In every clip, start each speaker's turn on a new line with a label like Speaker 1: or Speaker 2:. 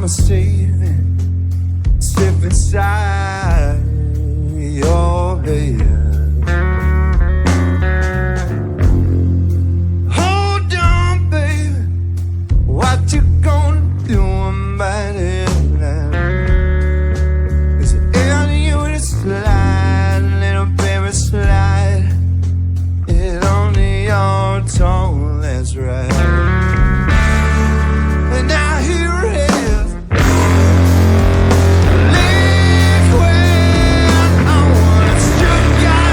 Speaker 1: a saving, slip inside your head. Hold on, baby, what you gonna do about it now? Is it in you to slide, little baby, slide it onto your tongue, that's right. And now here it is. Liquid, I wanna strip you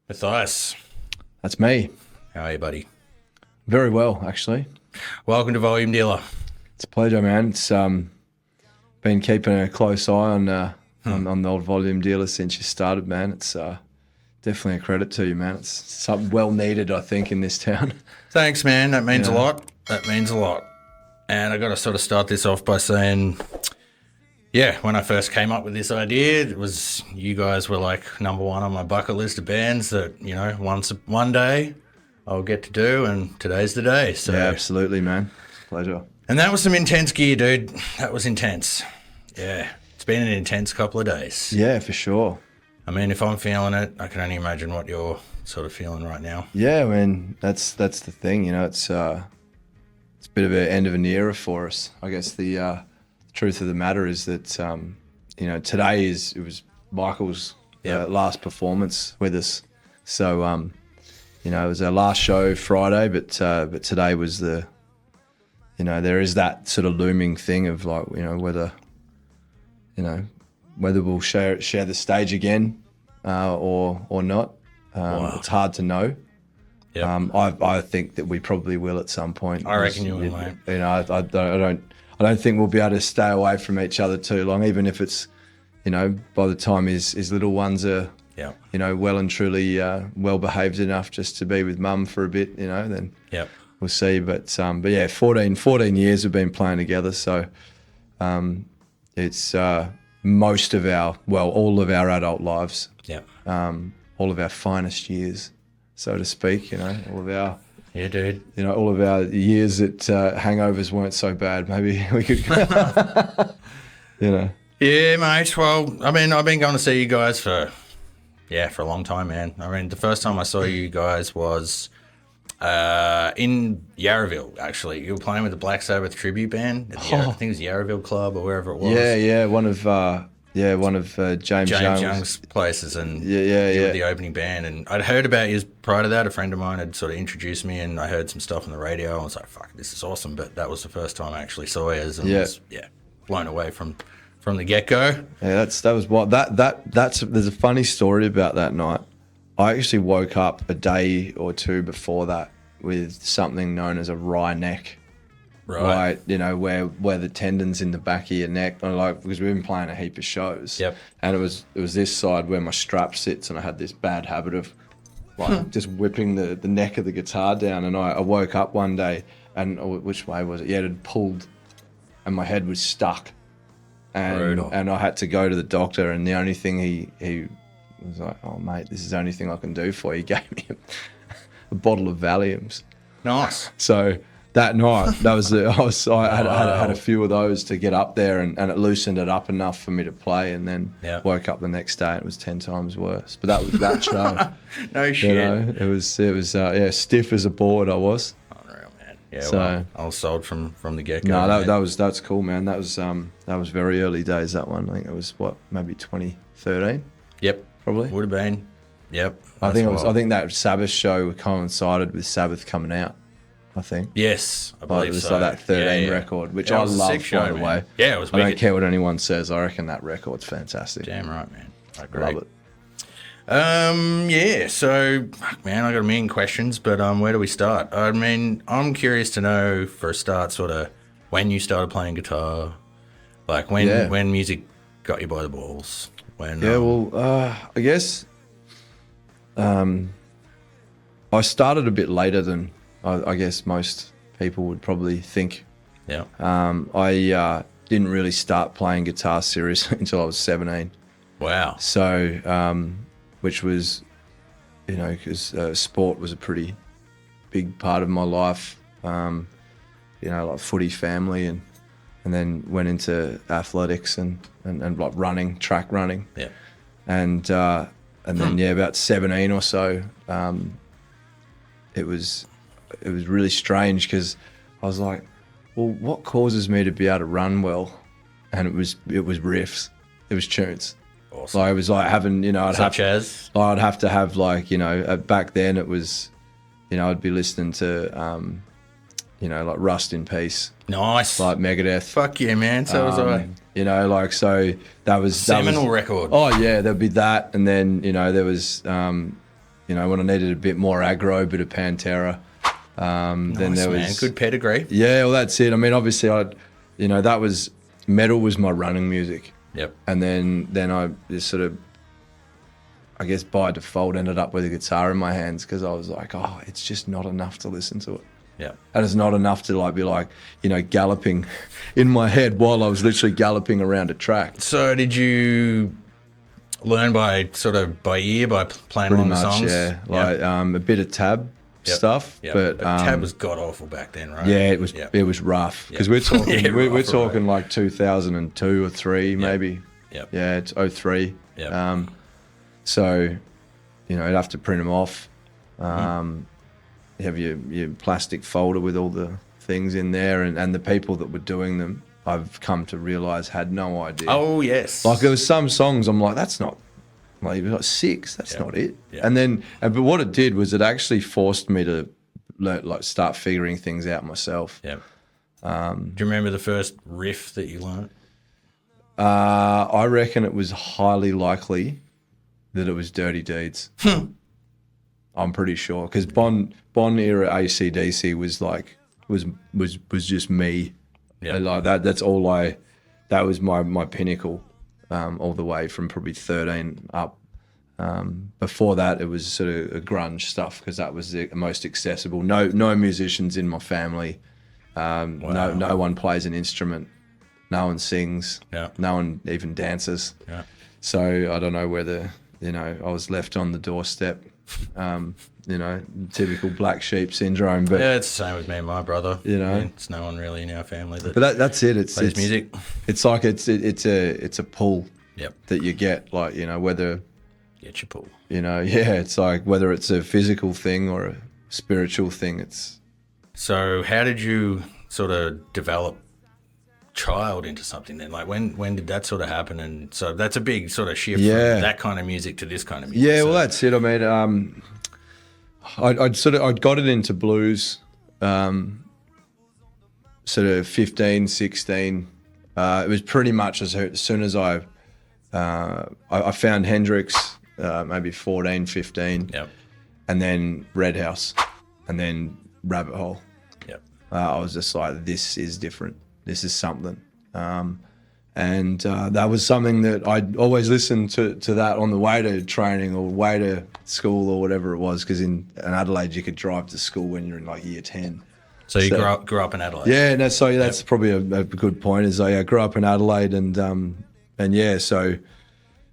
Speaker 2: Matthias,
Speaker 3: That's me.
Speaker 2: how are you, buddy?
Speaker 3: Very well, actually.
Speaker 2: Welcome to Volume Dealer.
Speaker 3: It's a pleasure, man. It's been keeping a close eye on the old volume dealer since you started, man. It's definitely a credit to you, man. It's something well needed, I think, in this town.
Speaker 2: Thanks, man. That means a lot. That means a lot. And I got to sort of start this off by saying, yeah, when I first came up with this idea, it was you guys were like number one on my bucket list of bands that, you know, one day I'll get to do, and today's the day. So
Speaker 3: Yeah, absolutely, man. Pleasure.
Speaker 2: And that was some intense gear, dude. That was intense. Yeah, it's been an intense couple of days.
Speaker 3: Yeah, for sure.
Speaker 2: I mean, if I'm feeling it, I can only imagine what you're sort of feeling right now.
Speaker 3: Yeah, man. That's the thing, you know. It's a bit of an end of an era for us. I guess the truth of the matter is that you know, today it was Michael's last performance with us. So you know, it was our last show Friday, but today was the, you know, there is that sort of looming thing of like, you know, whether we'll share the stage again or not.
Speaker 2: Wow.
Speaker 3: It's hard to know.
Speaker 2: Yeah.
Speaker 3: I think that we probably will at some point.
Speaker 2: I reckon you will, mate.
Speaker 3: You know, I don't think we'll be able to stay away from each other too long, even if it's, you know, by the time his little ones are, you know, well and truly well behaved enough just to be with mum for a bit, you know, then we'll see. But yeah, 14 years we've been playing together, so it's most of all of our adult lives, all of our finest years, so to speak, you know, all of our.
Speaker 2: Yeah, dude.
Speaker 3: You know, all of our years that hangovers weren't so bad. Maybe we could, you know.
Speaker 2: Yeah, mate. Well, I mean, I've been going to see you guys for a long time, man. I mean, the first time I saw you guys was in Yarraville, actually. You were playing with the Black Sabbath tribute band at the I think it was Yarraville Club or wherever it was.
Speaker 3: Yeah, one of James
Speaker 2: Young's places, and you were the opening band. And I'd heard about you prior to that. A friend of mine had sort of introduced me, and I heard some stuff on the radio. I was like, "Fuck, this is awesome!" But that was the first time I actually saw you, and was blown away from the get go.
Speaker 3: Yeah, that's there's a funny story about that night. I actually woke up a day or two before that with something known as a wry neck. Right, you know, where the tendons in the back of your neck, like, because we've been playing a heap of shows.
Speaker 2: Yep.
Speaker 3: And it was this side where my strap sits, and I had this bad habit of like just whipping the neck of the guitar down. And I woke up one day, and which way was it? Yeah, it had pulled, and my head was stuck. And I had to go to the doctor, and the only thing he was like, "Oh mate, this is the only thing I can do for you." He gave me a bottle of Valiums.
Speaker 2: Nice.
Speaker 3: So that night, I had a few of those to get up there, and it loosened it up enough for me to play, and then woke up the next day and it was 10 times worse. But that was that show.
Speaker 2: No shit.
Speaker 3: You know, it was stiff as a board. I was.
Speaker 2: Unreal, man. Yeah,
Speaker 3: so,
Speaker 2: well, I was sold from the get go.
Speaker 3: No, that's cool, man. That was very early days. That one, I think it was maybe 2013.
Speaker 2: Yep,
Speaker 3: probably
Speaker 2: would have been. Yep.
Speaker 3: I think that Sabbath show coincided with Sabbath coming out. I think.
Speaker 2: Yes, I believe
Speaker 3: it was
Speaker 2: so.
Speaker 3: Like that 13 record, which I love, by the way.
Speaker 2: Yeah, it was wicked.
Speaker 3: I don't care what anyone says. I reckon that record's fantastic.
Speaker 2: Damn right, man. I agree.
Speaker 3: Love it.
Speaker 2: Yeah, so, fuck, man, I got a million questions, but where do we start? I mean, I'm curious to know, for a start, sort of when you started playing guitar, like when music got you by the balls.
Speaker 3: I guess I started a bit later than I guess most people would probably think.
Speaker 2: Yeah.
Speaker 3: I didn't really start playing guitar seriously until I was 17.
Speaker 2: Wow.
Speaker 3: So, which was, you know, because sport was a pretty big part of my life. You know, like footy family, and then went into athletics and like running, track running.
Speaker 2: Yeah.
Speaker 3: And then about 17 or so, it was really strange because I was like, well, what causes me to be able to run well? And it was riffs, it was tunes.
Speaker 2: Awesome.
Speaker 3: Like it was like having, you know, I'd have to have like, you know, back then it was, you know, I'd be listening to, you know, like Rust in Peace.
Speaker 2: Nice.
Speaker 3: Like Megadeth.
Speaker 2: Fuck yeah, man. So was I.
Speaker 3: You know, like, so that was...
Speaker 2: Seminal record.
Speaker 3: Oh, yeah, there'd be that. And then, you know, there was, you You know, when I needed a bit more aggro, a bit of Pantera. Then there
Speaker 2: man.
Speaker 3: was
Speaker 2: Good pedigree.
Speaker 3: Yeah, well, that's it. I mean, obviously, that was metal was my running music.
Speaker 2: Yep.
Speaker 3: And then I just sort of, I guess by default, ended up with a guitar in my hands because I was like, oh, it's just not enough to listen to it.
Speaker 2: Yeah.
Speaker 3: And it's not enough to be galloping in my head while I was literally galloping around a track.
Speaker 2: So did you learn by ear, by playing
Speaker 3: Pretty
Speaker 2: along
Speaker 3: much,
Speaker 2: the songs?
Speaker 3: yeah. Like a bit of tab stuff,
Speaker 2: Yep.
Speaker 3: but
Speaker 2: Tab was god awful back then, right?
Speaker 3: yeah, it was rough because we're talking we're talking like 2002 or 3 maybe.
Speaker 2: Yep.
Speaker 3: Yeah, it's 03.
Speaker 2: Yep.
Speaker 3: So, you'd have to print them off. You have your plastic folder with all the things in there, and the people that were doing them, I've come to realise had no idea.
Speaker 2: Oh yes.
Speaker 3: Like there was some songs I'm like, that's not like 6. That's not it.
Speaker 2: Yeah.
Speaker 3: And then, but what it did was it actually forced me to start figuring things out myself.
Speaker 2: Yeah. Do you remember the first riff that you learned?
Speaker 3: I reckon it was highly likely that it was Dirty Deeds. I'm pretty sure because Bon era AC/DC was just me.
Speaker 2: Yeah.
Speaker 3: Like that. That's all I. That was my pinnacle, all the way from probably 13 up. Before that, it was sort of a grunge stuff because that was the most accessible. No musicians in my family.
Speaker 2: Wow.
Speaker 3: No one plays an instrument. No one sings.
Speaker 2: Yeah.
Speaker 3: No one even dances.
Speaker 2: Yeah.
Speaker 3: So I don't know whether I was left on the doorstep. Typical black sheep syndrome. But
Speaker 2: Yeah, it's the same with me and my brother.
Speaker 3: You know?
Speaker 2: It's no one really in our family that
Speaker 3: but that's it.
Speaker 2: plays music.
Speaker 3: It's like it's a pull
Speaker 2: Yep.
Speaker 3: that you get. Like whether
Speaker 2: Get your pull.
Speaker 3: it's like whether it's a physical thing or a spiritual thing. It's
Speaker 2: So how did you sort of develop child into something then? Like when did that sort of happen? And so that's a big sort of shift
Speaker 3: Yeah.
Speaker 2: from that kind of music to this kind of music.
Speaker 3: yeah.
Speaker 2: So,
Speaker 3: Well, that's it. I mean, I'd got it into blues, sort of 15, 16. It was pretty much as soon as I found Hendrix, maybe 14, 15,
Speaker 2: Yep.
Speaker 3: and then Red House, and then Rabbit Hole.
Speaker 2: Yep.
Speaker 3: I was just like, this is different. This is something. And that was something that I'd always listened to that on the way to training or way to school or whatever it was, because in Adelaide you could drive to school when you're in like year 10.
Speaker 2: So you grew up in Adelaide.
Speaker 3: Yeah, no, so that's probably a good point. Is I grew up in Adelaide and yeah, so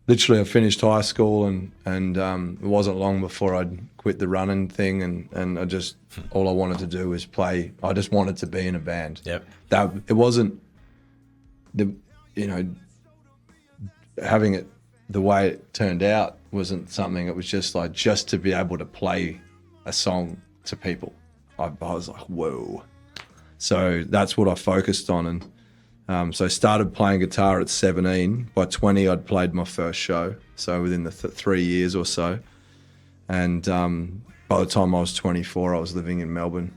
Speaker 3: literally I finished high school and it wasn't long before I'd quit the running thing and I just all I wanted to do was play. I just wanted to be in a band.
Speaker 2: Yep.
Speaker 3: That it wasn't having it the way it turned out wasn't something. It was just like just to be able to play a song to people. I was like, whoa. So that's what I focused on. And so I started playing guitar at 17. By 20, I'd played my first show. So within the 3 years or so. And by the time I was 24, I was living in Melbourne.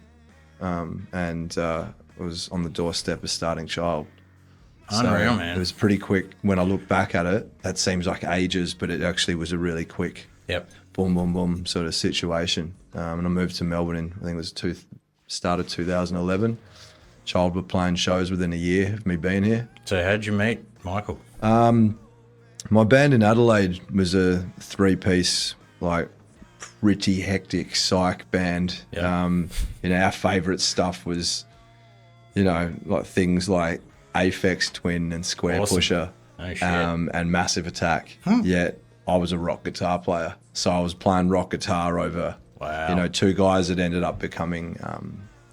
Speaker 3: And I was on the doorstep of starting child.
Speaker 2: Unreal, man.
Speaker 3: It was pretty quick. When I look back at it, that seems like ages, but it actually was a really quick
Speaker 2: Yep.
Speaker 3: boom, boom, boom sort of situation. And I moved to Melbourne in, I think it was started 2011. Child were playing shows within a year of me being here.
Speaker 2: So how'd you meet Michael?
Speaker 3: My band in Adelaide was a 3-piece, like pretty hectic psych band.
Speaker 2: Yeah.
Speaker 3: Our favourite stuff was, like things like Aphex Twin and Square
Speaker 2: Awesome.
Speaker 3: Pusher,
Speaker 2: Oh, shit.
Speaker 3: and Massive Attack. Yet I was a rock guitar player, so I was playing rock guitar over,
Speaker 2: Wow.
Speaker 3: 2 guys that ended up becoming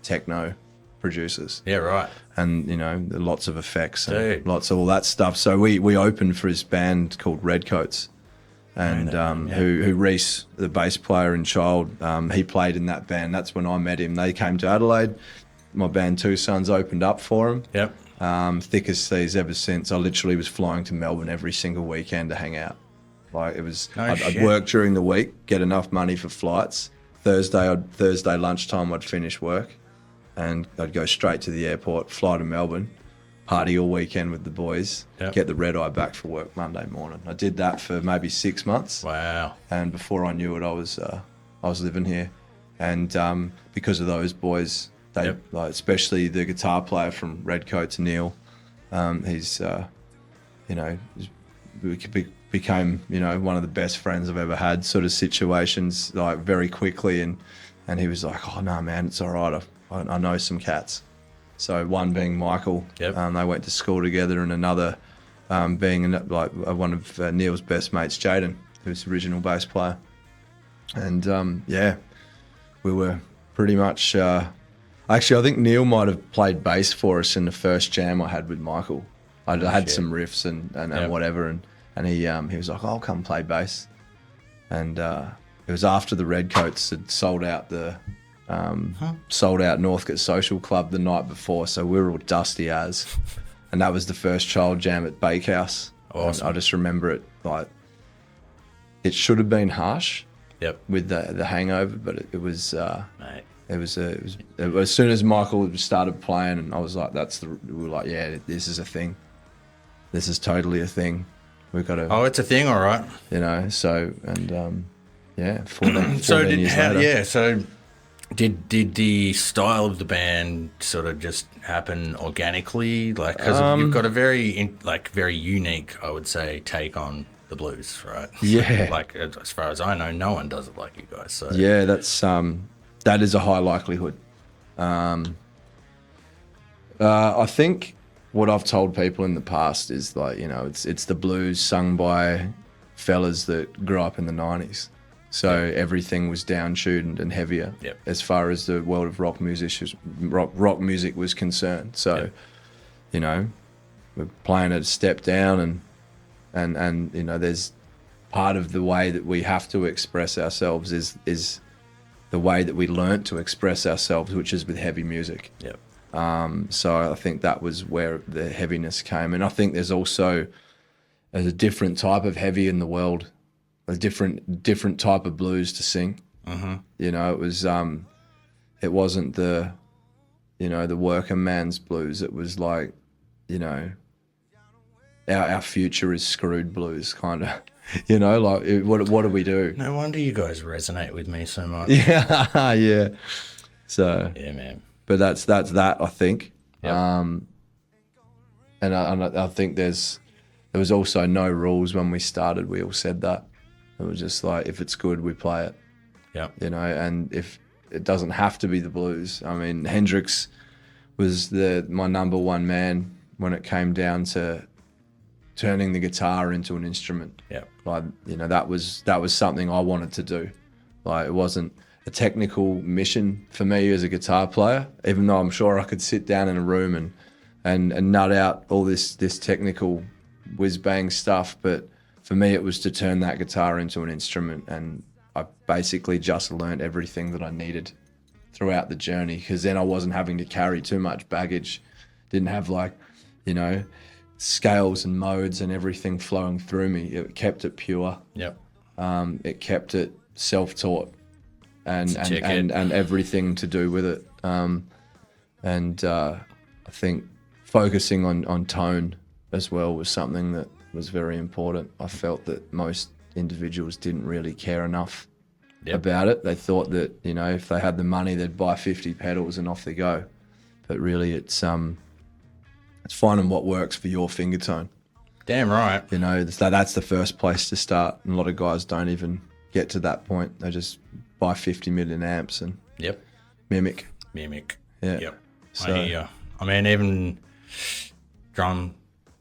Speaker 3: techno producers.
Speaker 2: Yeah, right.
Speaker 3: And lots of effects and
Speaker 2: Dude.
Speaker 3: lots of all that stuff. So we opened for this band called Redcoats, and who Rhys, the bass player in Child, he played in that band. That's when I met him. They came to Adelaide. My band Two Sons opened up for him.
Speaker 2: Yep.
Speaker 3: Thick as thieves ever since. I literally was flying to Melbourne every single weekend to hang out. Like it was,
Speaker 2: No
Speaker 3: I'd
Speaker 2: shit.
Speaker 3: work during the week, get enough money for flights. Thursday lunchtime, I'd finish work, and I'd go straight to the airport, fly to Melbourne, party all weekend with the boys,
Speaker 2: Yep.
Speaker 3: get the red eye back for work Monday morning. I did that for maybe 6 months,
Speaker 2: Wow.
Speaker 3: and before I knew it, I was I was living here, and because of those boys, they
Speaker 2: Yep.
Speaker 3: like, especially the guitar player from Redcoats, Neil. He's became one of the best friends I've ever had. Sort of situations like very quickly, and he was like, "Oh no, man, it's all right. I know some cats." So one being Michael,
Speaker 2: Yep.
Speaker 3: They went to school together, and another being like one of Neil's best mates, Jaden, who's the original bass player. And we were pretty much. Actually, I think Neil might have played bass for us in the first jam I had with Michael. I had
Speaker 2: shit.
Speaker 3: some riffs and
Speaker 2: Yep.
Speaker 3: whatever, and he was like, "I'll come play bass." And it was after the Redcoats had sold out Northcote Social Club the night before, so we were all dusty as. And that was the first child jam at Bakehouse.
Speaker 2: Awesome.
Speaker 3: And I just remember it like it should have been harsh
Speaker 2: Yep.
Speaker 3: with the hangover, but it was.
Speaker 2: Mate.
Speaker 3: It was as soon as Michael started playing, and I was like, we were like, yeah, this is a thing. This is totally a thing. We've got to,
Speaker 2: Oh, it's a thing, all right.
Speaker 3: so, and 14
Speaker 2: So
Speaker 3: years later.
Speaker 2: So did the style of the band sort of just happen organically? Like, because you've got a very unique, I would say, take on the blues, right?
Speaker 3: Yeah.
Speaker 2: Like, as far as I know, no one does it like you guys. So
Speaker 3: Yeah, that is a high likelihood. I think what I've told people in the past is like, it's the blues sung by fellas that grew up in the 90s. So everything was down-tuned and heavier as far as the world of rock music was concerned. So, we're playing at a step down, and there's part of the way that we have to express ourselves is the way that we learnt to express ourselves, which is with heavy music.
Speaker 2: Yep.
Speaker 3: So I think that was where the heaviness came. And I think there's also a different type of heavy in the world, a different type of blues to sing.
Speaker 2: Mm-hmm.
Speaker 3: It wasn't the worker man's blues. It was like, our future is screwed blues, kind of. What do we do?
Speaker 2: No wonder you guys resonate with me so much.
Speaker 3: Yeah, yeah. So
Speaker 2: Yeah, man.
Speaker 3: but that's that, I think.
Speaker 2: Yep.
Speaker 3: And I think there was also no rules when we started. We all said that. It was just like, if it's good, we play it.
Speaker 2: Yep.
Speaker 3: And if it doesn't have to be the blues. I mean, Hendrix was my number one man when it came down to turning the guitar into an instrument.
Speaker 2: Yeah.
Speaker 3: Like, that was something I wanted to do. Like, it wasn't a technical mission for me as a guitar player, even though I'm sure I could sit down in a room and nut out all this technical whiz bang stuff. But for me, it was to turn that guitar into an instrument. And I basically just learned everything that I needed throughout the journey, because then I wasn't having to carry too much baggage. Didn't have scales and modes and everything flowing through me. It kept it pure.
Speaker 2: Yep.
Speaker 3: It kept it self-taught and
Speaker 2: Check it.
Speaker 3: everything to do with it. I think focusing on tone as well was something that was very important. I felt that most individuals didn't really care enough about it. They thought that, if they had the money, they'd buy 50 pedals and off they go. But really, it's finding what works for your finger tone.
Speaker 2: Damn right.
Speaker 3: That's the first place to start. And a lot of guys don't even get to that point. They just buy 50 million amps and
Speaker 2: Yep.
Speaker 3: mimic.
Speaker 2: Yeah. Yep.
Speaker 3: So-
Speaker 2: I hear ya. I mean, even drum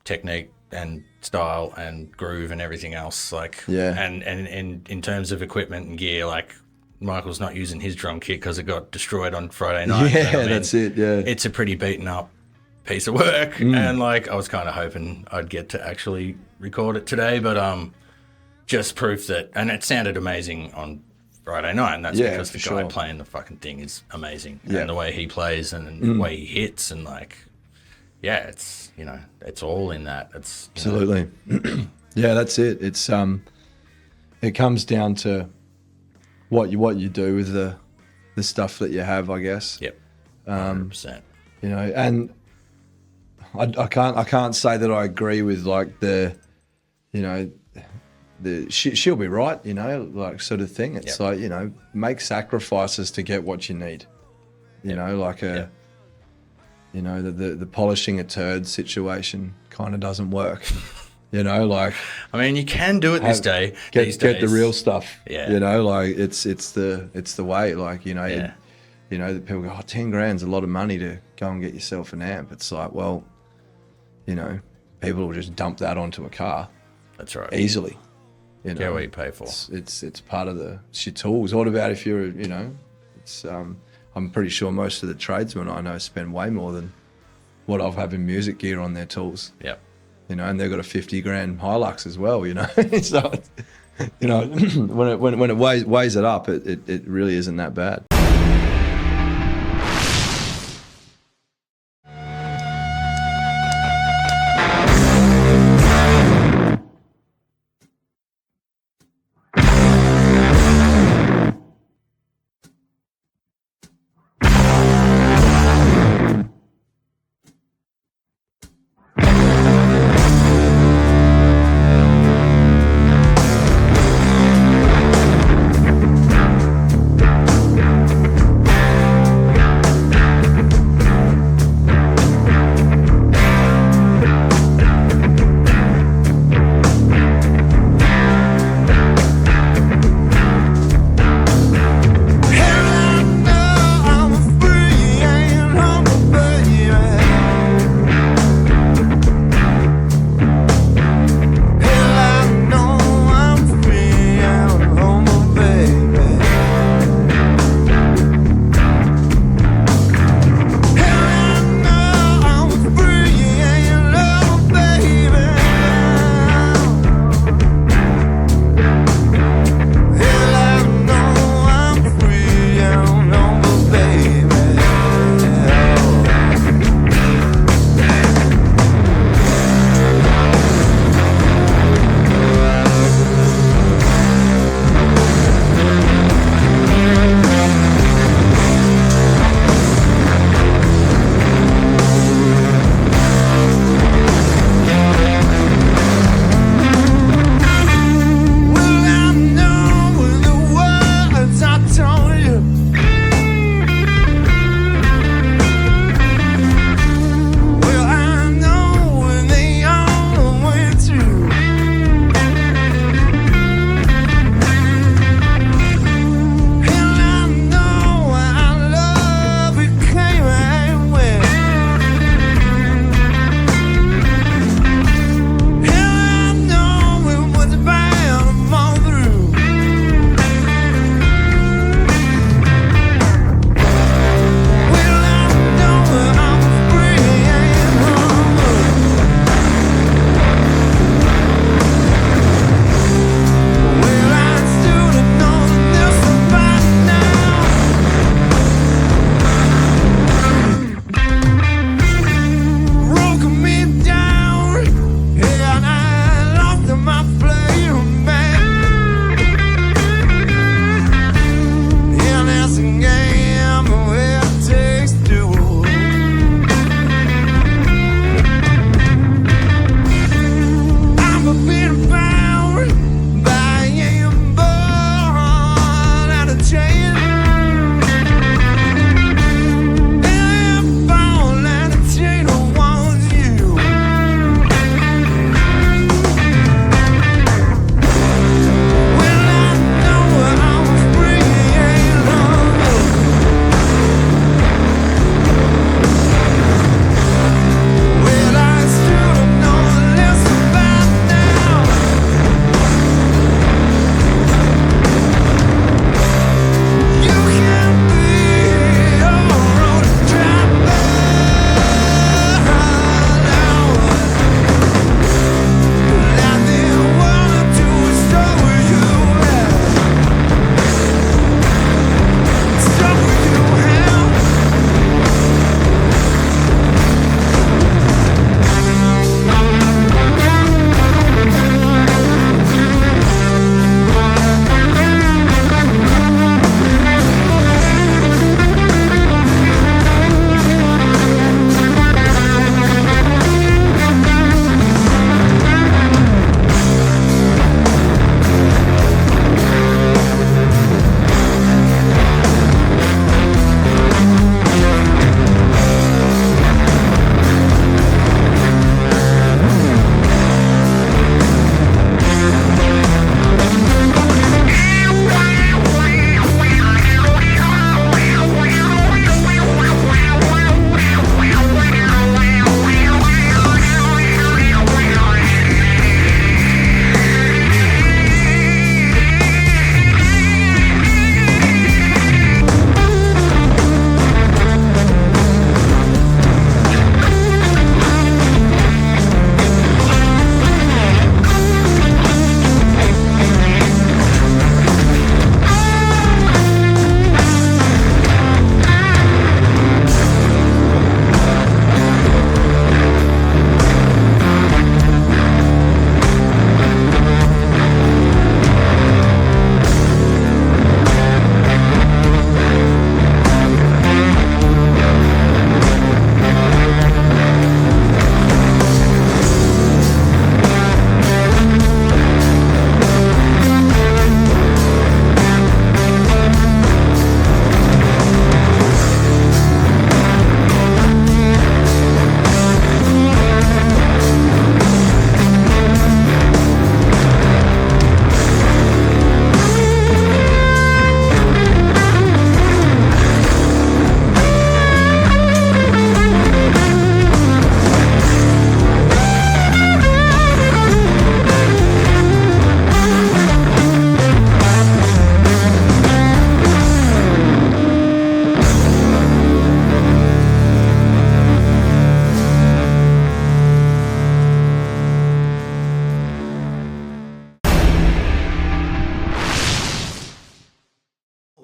Speaker 2: technique and style and groove and everything else, and in terms of equipment and gear, like, Michael's not using his drum kit because it got destroyed on Friday night.
Speaker 3: Yeah,
Speaker 2: You know what I mean?
Speaker 3: that's it. Yeah.
Speaker 2: It's a pretty beaten up piece of work, and I was kind of hoping I'd get to actually record it today, but just proof that, and it sounded amazing on Friday night, and that's because the guy playing the fucking thing is amazing, and the way he plays and the way he hits, and it's it's all in that. It's
Speaker 3: Absolutely. Yeah, that's it. It's it comes down to what you do with the stuff that you have, I guess.
Speaker 2: Yep. 100%.
Speaker 3: And I can't say that I agree with the she'll be right, you know, like sort of thing. It's
Speaker 2: Yep.
Speaker 3: like, you know, make sacrifices to get what you need. You know, like you know, the polishing a turd situation kind of doesn't work. You know, like
Speaker 2: I mean, you can do it these days.
Speaker 3: get the real stuff.
Speaker 2: Yeah.
Speaker 3: You know, like it's the way. Like, you know,
Speaker 2: Yeah.
Speaker 3: you know, that people go, oh, 10 grand's a lot of money to go and get yourself an amp. It's like, well, you know, people will just dump that onto a car
Speaker 2: That's right.
Speaker 3: easily. You know,
Speaker 2: Get what you pay for.
Speaker 3: it's part of it's your tools. What about if you're, you know, it's I'm pretty sure most of the tradesmen I know spend way more than what I've having music gear on their tools.
Speaker 2: Yep.
Speaker 3: You know, and they've got a 50 grand Hilux as well. You know, so you know when it weighs it up, it really isn't that bad.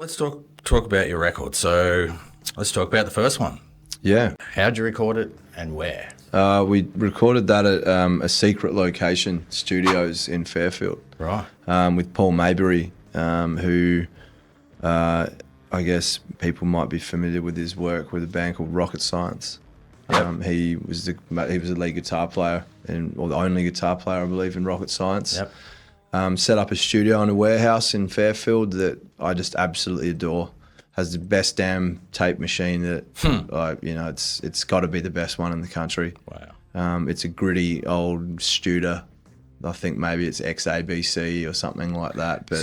Speaker 2: let's talk about your record. So let's talk about the first one.
Speaker 3: Yeah.
Speaker 2: How'd you record it and where?
Speaker 3: We recorded that at a secret location, studios in Fairfield.
Speaker 2: Right.
Speaker 3: With Paul Maybury, who I guess people might be familiar with his work with a band called Rocket Science.
Speaker 2: Yep.
Speaker 3: He was a lead guitar player, or the only guitar player, I believe, in Rocket Science.
Speaker 2: Yep.
Speaker 3: Set up a studio in a warehouse in Fairfield that I just absolutely adore. Has the best damn tape machine that, it's got to be the best one in the country.
Speaker 2: Wow.
Speaker 3: It's a gritty old Studer. I think maybe it's XABC or something like that. But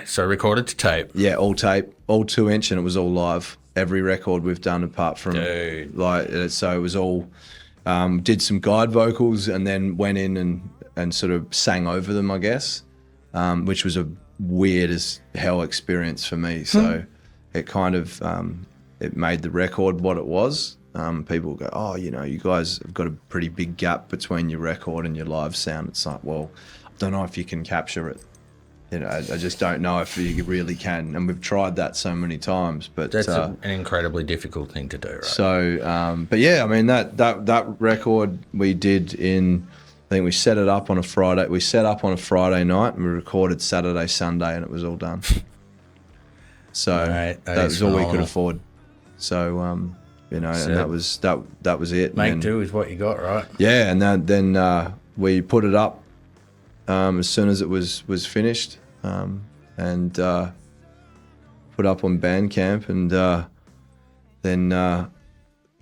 Speaker 2: so recorded to tape.
Speaker 3: Yeah, all tape, all 2-inch, and it was all live. Every record we've done apart from so it was all did some guide vocals and then went in and sort of sang over them, I guess, which was a weird as hell experience for me. So it kind of it made the record what it was. People go, oh, you guys have got a pretty big gap between your record and your live sound. It's like, well, I don't know if you can capture it. I just don't know if you really can. And we've tried that so many times, but
Speaker 2: that's an incredibly difficult thing to do, right?
Speaker 3: So, but yeah, I mean that record we did I think we set it up on a Friday. We set up on a Friday night and we recorded Saturday, Sunday, and it was all done. So that was all we could afford. So, and that was it.
Speaker 2: Make do with what you got, right?
Speaker 3: Yeah, and then we put it up as soon as it was finished, and put up on Bandcamp, and then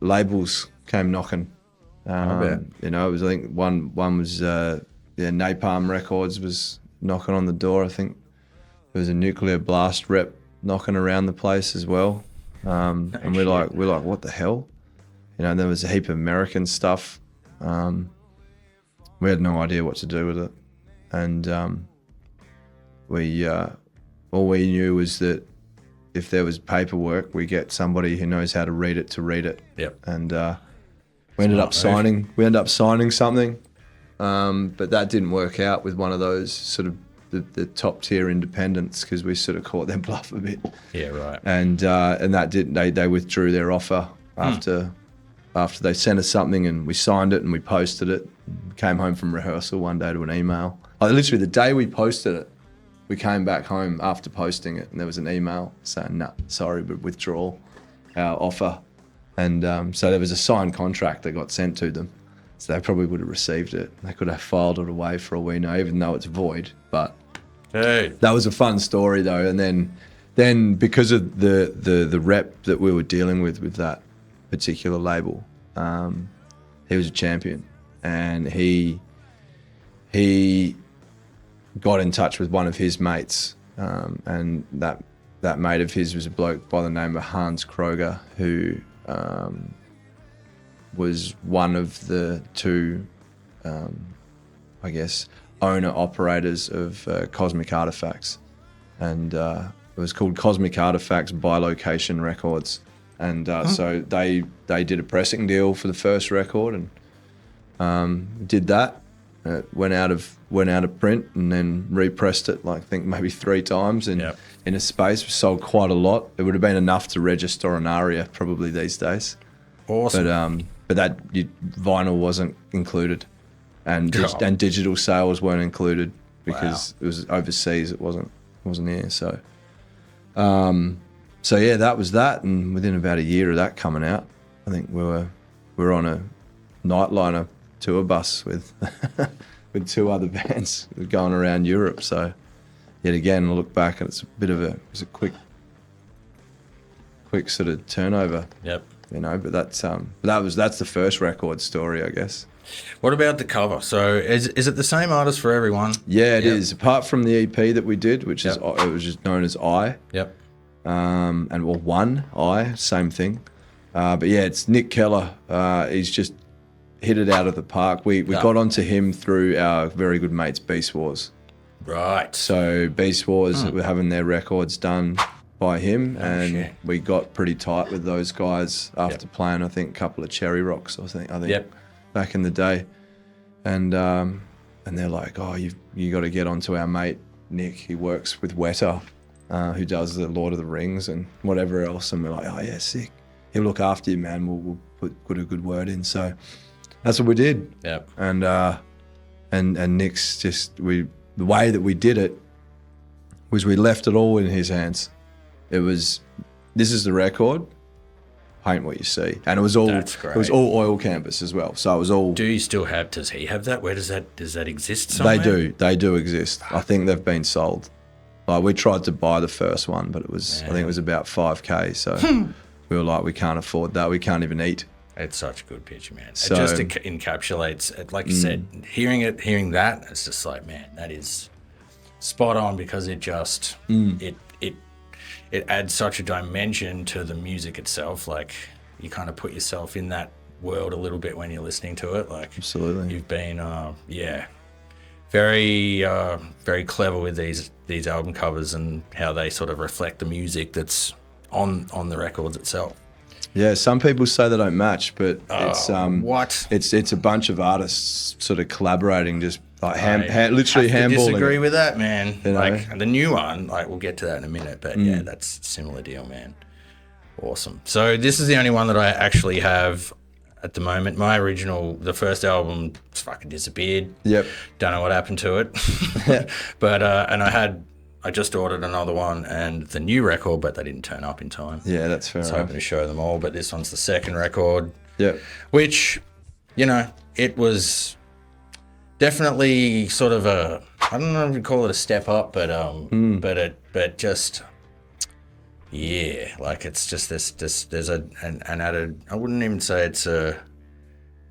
Speaker 3: labels came knocking. It was, I think one was Napalm Records was knocking on the door. I think there was a Nuclear Blast rep knocking around the place as well, and we're like, what the hell? There was a heap of American stuff. We had no idea what to do with it, and we all we knew was that if there was paperwork, we get somebody who knows how to read it.
Speaker 2: Yep.
Speaker 3: And we ended up signing something, but that didn't work out with one of those sort of the top tier independents, because we sort of caught their bluff a bit.
Speaker 2: Yeah, right.
Speaker 3: And that didn't. They withdrew their offer after they sent us something, and we signed it and we posted it. Came home from rehearsal one day to an email. Literally the day we posted it, we came back home after posting it, and there was an email saying, "No, sorry, but withdraw our offer." And so there was a signed contract that got sent to them. So they probably would have received it. They could have filed it away for all we know, even though it's void. But that was a fun story, though. And then because of the rep that we were dealing with that particular label, he was a champion. And he got in touch with one of his mates. And that mate of his was a bloke by the name of Hans Kroger, who was one of the two, I guess, owner-operators of Cosmic Artifacts. And it was called Cosmic Artifacts by Location Records. And so they did a pressing deal for the first record, and did that. It went out of print, and then repressed it, I think maybe 3 times in a space. We sold quite a lot. It would have been enough to register an ARIA probably these days.
Speaker 2: Awesome.
Speaker 3: But that vinyl wasn't included, and digital sales weren't included because it was overseas. It wasn't here. So, yeah, that was that. And within about a year of that coming out, I think we were on a Nightliner tour bus with 2 other bands going around Europe. So yet again, I look back and it's a quick sort of turnover.
Speaker 2: Yep.
Speaker 3: But that's the first record story, I guess.
Speaker 2: What about the cover? So is it the same artist for everyone?
Speaker 3: Yeah, it is. Apart from the EP that we did, which is it was just known as I.
Speaker 2: Yep.
Speaker 3: One I, same thing. But yeah, it's Nick Keller. He's just hit it out of the park. We got onto him through our very good mates Beast Wars.
Speaker 2: Right.
Speaker 3: So Beast Wars were having their records done by him, and we got pretty tight with those guys after playing, I think, a couple of Cherry Rocks, I think back in the day. And they're like, oh, you got to get onto our mate Nick. He works with Weta, who does the Lord of the Rings and whatever else, and we're like, oh yeah, sick. He'll look after you, man. We'll put a good word in. So that's what we did.
Speaker 2: Yep.
Speaker 3: And Nick's the way that we did it was we left it all in his hands. It was, this is the record, paint what you see. And it was all,
Speaker 2: That's great.
Speaker 3: it was all oil canvas as well. So it was all.
Speaker 2: Does he have that? Where does that exist somewhere?
Speaker 3: They do exist. I think they've been sold. Like we tried to buy the first one, but it was, I think it was about 5K. So we were like, we can't afford that. We can't even eat.
Speaker 2: It's such a good picture, man.
Speaker 3: So,
Speaker 2: it just encapsulates, like you said, hearing that, it's just like, man, that is spot on, because it just it adds such a dimension to the music itself. Like you kind of put yourself in that world a little bit when you're listening to it. Like
Speaker 3: absolutely,
Speaker 2: you've been very very clever with these album covers and how they sort of reflect the music that's on the records itself.
Speaker 3: Yeah, some people say they don't match, but it's
Speaker 2: what?
Speaker 3: It's a bunch of artists sort of collaborating, just like literally
Speaker 2: I
Speaker 3: handballing.
Speaker 2: disagree with that, man.
Speaker 3: You know?
Speaker 2: Like the new one, like we'll get to that in a minute, but yeah, that's a similar deal, man. Awesome. So this is the only one that I actually have at the moment. My original, the first album, fucking disappeared.
Speaker 3: Yep.
Speaker 2: Don't know what happened to it. But and I just ordered another one and the new record, but they didn't turn up in time.
Speaker 3: Yeah, that's fair
Speaker 2: I was
Speaker 3: enough.
Speaker 2: hoping to show them all, but this one's the second record.
Speaker 3: Yep.
Speaker 2: Which, you know, it was definitely sort of a, I don't know if you call it a step up, but just, yeah, like it's just there's an added, I wouldn't even say it's a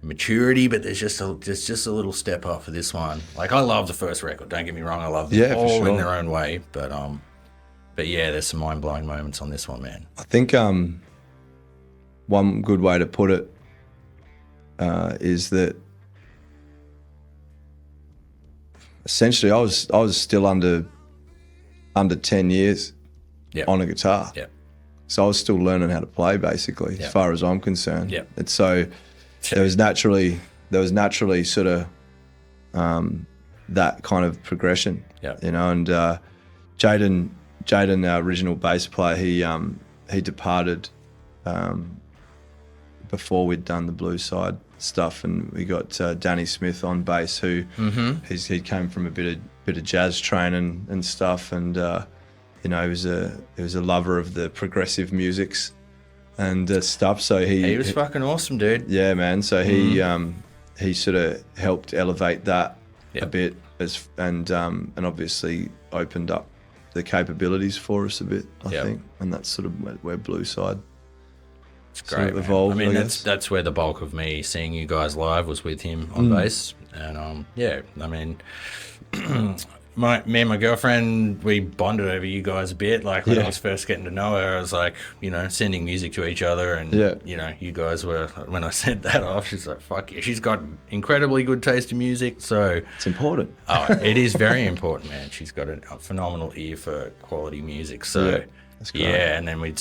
Speaker 2: maturity, but there's just a little step up for this one. Like I love the first record, don't get me wrong, I love them all in their own way, but yeah, there's some mind-blowing moments on this one, man.
Speaker 3: I think one good way to put it is that essentially I was still under 10 years on a guitar.
Speaker 2: Yep.
Speaker 3: So I was still learning how to play, basically, as far as I'm concerned.
Speaker 2: Yep.
Speaker 3: And so there was naturally sort of that kind of progression.
Speaker 2: Yep.
Speaker 3: You know, and Jaden, our original bass player, he departed before we'd done the blues side stuff, and we got Danny Smith on bass, who he came from a bit of jazz training and stuff, and you know, he was a lover of the progressive musics and stuff. So he
Speaker 2: was fucking awesome, dude.
Speaker 3: Yeah, man. So he sort of helped elevate that a bit, and obviously opened up the capabilities for us a bit, I think, and that's sort of where Blue Side
Speaker 2: great,
Speaker 3: sort of evolved.
Speaker 2: I mean, that's where the bulk of me seeing you guys live was with him on bass, and yeah, I mean, me and my girlfriend, we bonded over you guys a bit. Like when I was first getting to know her, I was like, you know, sending music to each other, and you know, you guys were. When I sent that off, she's like, "Fuck yeah!" She's got incredibly good taste in music, so
Speaker 3: it's important.
Speaker 2: Oh, it is very important, man. She's got a phenomenal ear for quality music, so.
Speaker 3: That's great.
Speaker 2: Yeah, and then we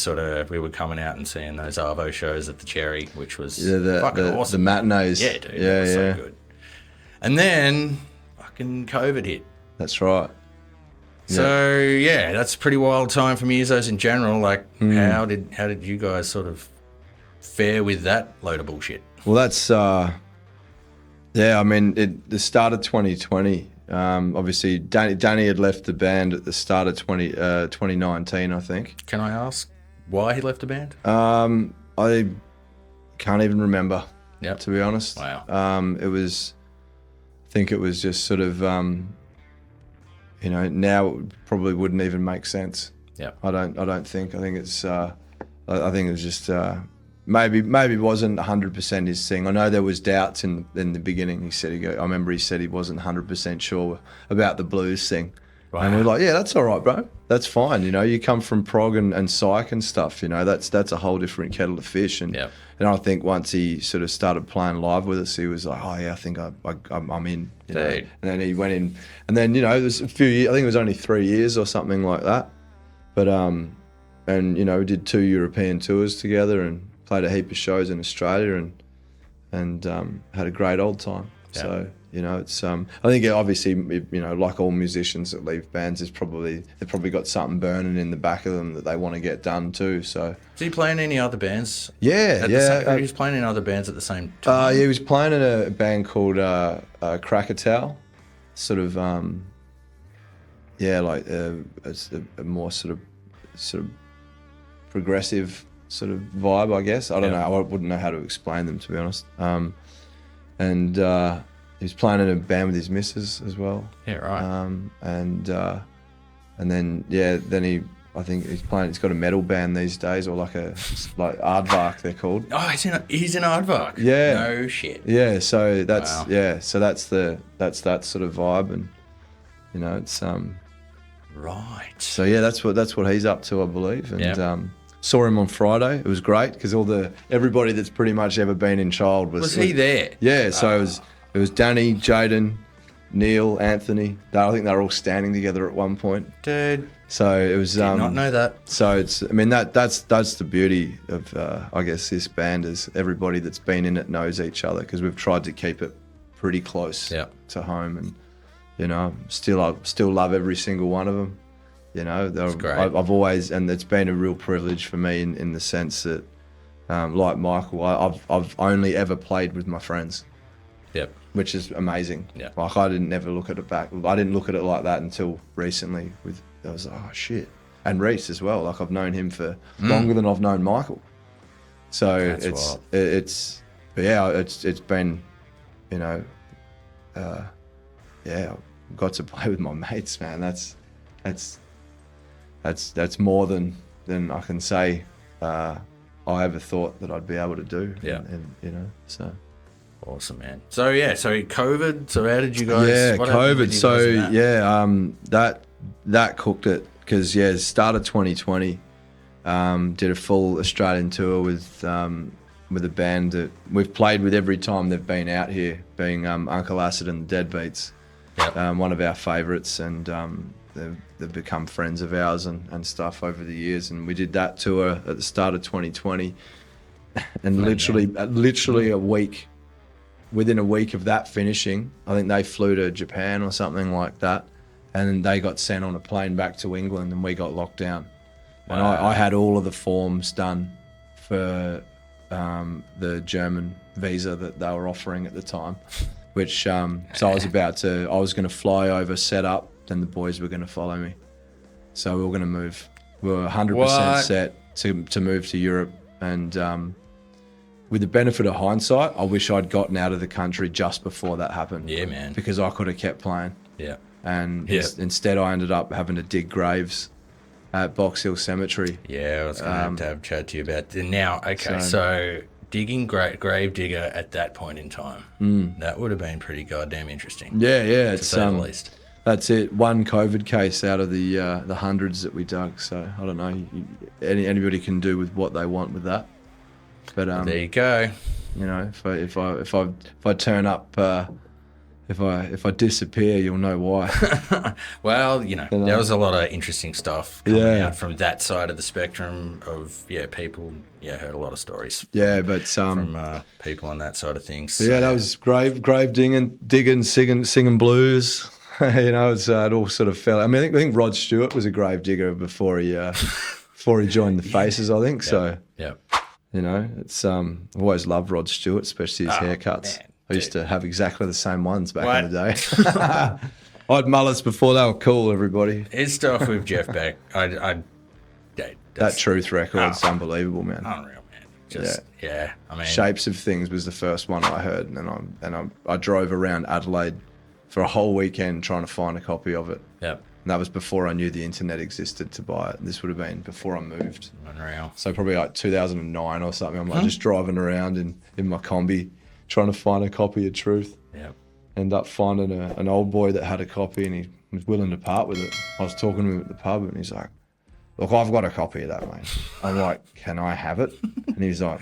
Speaker 2: were coming out and seeing those Arvo shows at the Cherry, which was fucking awesome.
Speaker 3: The matinees.
Speaker 2: Yeah, dude. Yeah, was so good. And then fucking COVID hit.
Speaker 3: That's right.
Speaker 2: So yeah, that's a pretty wild time for musos in general. Like, how did you guys sort of fare with that load of bullshit?
Speaker 3: Well, that's I mean, the start of 2020. Obviously, Danny had left the band at the start of 2019, I think.
Speaker 2: Can I ask why he left the band?
Speaker 3: I can't even remember.
Speaker 2: Yep.
Speaker 3: To be honest.
Speaker 2: Wow.
Speaker 3: I think it was just sort of, you know, now it probably wouldn't even make sense.
Speaker 2: Yeah.
Speaker 3: I don't think. I think it's. I think it was just. Maybe it wasn't 100% his thing. I know there was doubts in the beginning. I remember he said he wasn't 100% sure about the blues thing. Wow. And we're like, yeah, that's all right, bro. That's fine. You know, you come from prog and psych and stuff. You know, that's a whole different kettle of fish. And I think once he sort of started playing live with us, he was like, oh yeah, I think I'm in. You know? And then he went in, and then, you know, there's a few years. I think it was only 3 years or something like that. But and you know, we did 2 European tours together and played a heap of shows in Australia and had a great old time. Yeah. So You know, it's I think obviously, you know, like all musicians that leave bands, they've probably got something burning in the back of them that they want to get done too. So
Speaker 2: Is he playing any other bands?
Speaker 3: yeah,
Speaker 2: He was playing in other bands at the same time.
Speaker 3: yeah, he was playing in a band called Krakatoa, sort of like it's a more sort of progressive sort of vibe, I guess. I don't know. I wouldn't know how to explain them, to be honest. And he was playing in a band with his missus as well.
Speaker 2: Yeah, right.
Speaker 3: And then I think he's playing. He's got a metal band these days, or like Aardvark they're called.
Speaker 2: Oh, he's in Aardvark.
Speaker 3: Yeah.
Speaker 2: No shit.
Speaker 3: Yeah. So that's
Speaker 2: Wow.
Speaker 3: So that's that sort of vibe, and you know, it's
Speaker 2: Right.
Speaker 3: So yeah, that's what he's up to, I believe. And
Speaker 2: Yep.
Speaker 3: saw him on Friday. It was great because everybody that's pretty much ever been in Child
Speaker 2: Was he there?
Speaker 3: Yeah, so it was Danny, Jaden, Neil, Anthony. I think they were all standing together at one point.
Speaker 2: Dude,
Speaker 3: So it was.
Speaker 2: did not know that.
Speaker 3: So it's. I mean that's the beauty of I guess this band is everybody that's been in it knows each other because we've tried to keep it pretty close to home, and you know I still love every single one of them. You know,
Speaker 2: great.
Speaker 3: I've always, and it's been a real privilege for me in the sense that, like Michael, I've only ever played with my friends.
Speaker 2: Yep.
Speaker 3: Which is amazing.
Speaker 2: Yeah.
Speaker 3: Like I didn't never look at it back. I didn't look at it like that until recently. I was like, oh shit. And Rhys as well. Like I've known him for longer than I've known Michael. So
Speaker 2: That's wild.
Speaker 3: it's been, you know, I've got to play with my mates, man. That's more than I can say. I ever thought that I'd be able to do.
Speaker 2: Yeah.
Speaker 3: And you know, so.
Speaker 2: Awesome, man. So COVID. So how did you guys?
Speaker 3: Yeah,
Speaker 2: what happened with
Speaker 3: COVID.
Speaker 2: you
Speaker 3: So
Speaker 2: guys in that?
Speaker 3: that cooked it because start of 2020, did a full Australian tour with a band that we've played with every time they've been out here, being Uncle Acid and the Deadbeats.
Speaker 2: Yep.
Speaker 3: One of our favourites, and they've become friends of ours and stuff over the years. And we did that tour at the start of 2020, and literally a week. Within a week of that finishing, I think they flew to Japan or something like that, and they got sent on a plane back to England, and we got locked down. And I had all of the forms done for the German visa that they were offering at the time, which so I was going to fly over, set up, then the boys were going to follow me. So we were going to move. We were 100% set to move to Europe, and with the benefit of hindsight, I wish I'd gotten out of the country just before that happened.
Speaker 2: Yeah, man.
Speaker 3: Because I could have kept playing.
Speaker 2: Yeah.
Speaker 3: And instead I ended up having to dig graves at Box Hill Cemetery.
Speaker 2: Yeah, I was going to have a chat to you about that. Now, okay, so digging grave digger at that point in time, that would have been pretty goddamn interesting.
Speaker 3: Yeah,
Speaker 2: to say the least.
Speaker 3: That's it. One COVID case out of the hundreds that we dug. So I don't know. Anybody can do with what they want with that. But
Speaker 2: there you go.
Speaker 3: You know, if I turn up, if I disappear, you'll know why.
Speaker 2: Well, you know, there was a lot of interesting stuff coming out from that side of the spectrum of people. Yeah, heard a lot of stories.
Speaker 3: Yeah, but
Speaker 2: from people on that side of things.
Speaker 3: So. Yeah, that was grave digging, singing blues. You know, it all sort of fell. I mean, I think Rod Stewart was a grave digger before he joined the Faces. I think so.
Speaker 2: Yeah.
Speaker 3: You know, it's I've always loved Rod Stewart, especially his haircuts.
Speaker 2: Man,
Speaker 3: I used to have exactly the same ones back in the day. I had mullets before they were cool, everybody.
Speaker 2: His stuff with Jeff Beck,
Speaker 3: that Truth record's unbelievable, man.
Speaker 2: Unreal, man. I mean,
Speaker 3: Shapes of Things was the first one I heard, and I drove around Adelaide for a whole weekend trying to find a copy of it.
Speaker 2: Yep.
Speaker 3: And that was before I knew the internet existed to buy it. This would have been before I moved.
Speaker 2: Unreal.
Speaker 3: So probably like 2009 or something. I'm like just driving around in my combi trying to find a copy of Truth.
Speaker 2: Yep.
Speaker 3: End up finding an old boy that had a copy, and he was willing to part with it. I was talking to him at the pub, and he's like, look, I've got a copy of that, mate. I'm like, can I have it? And he's like,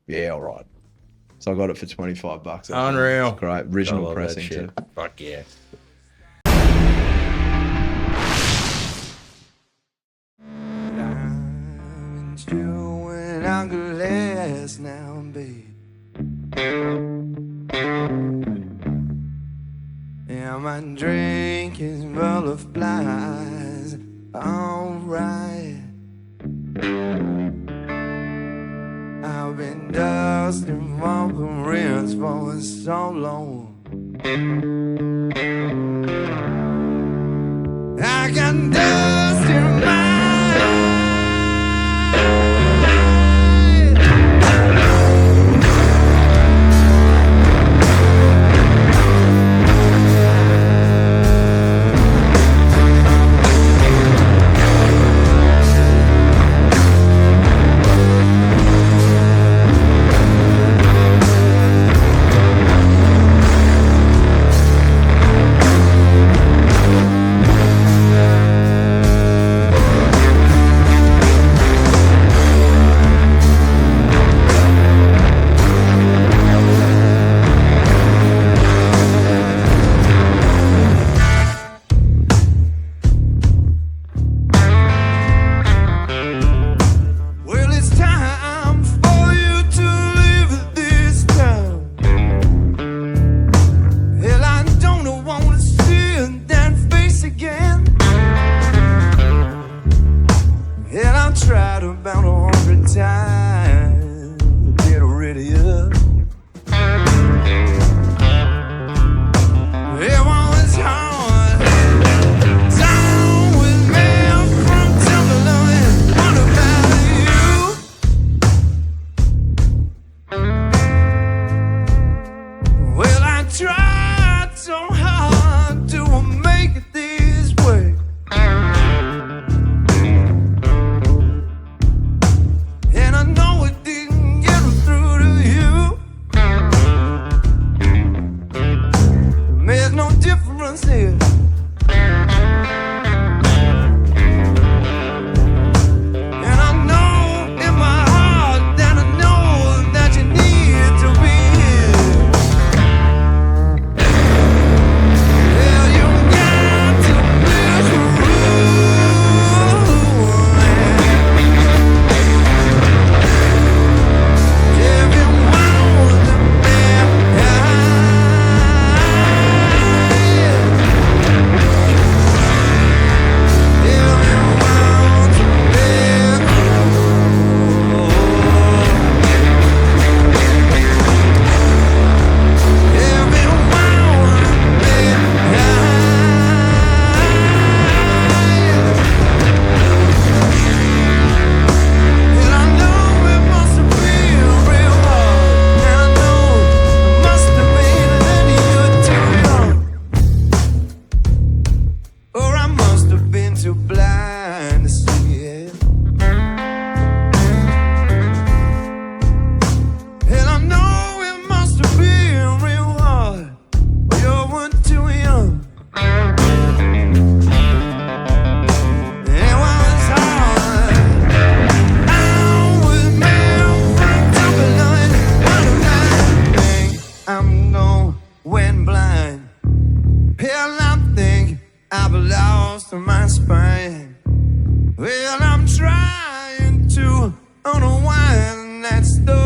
Speaker 3: yeah, all right. So I got it for $25.
Speaker 2: Unreal.
Speaker 3: Great. Original pressing too.
Speaker 2: Fuck yeah.
Speaker 1: When I'm glass now, babe. my drink is full of flies. Alright. I've been dusting bumping rims for so long. I got dust in my unwind that story.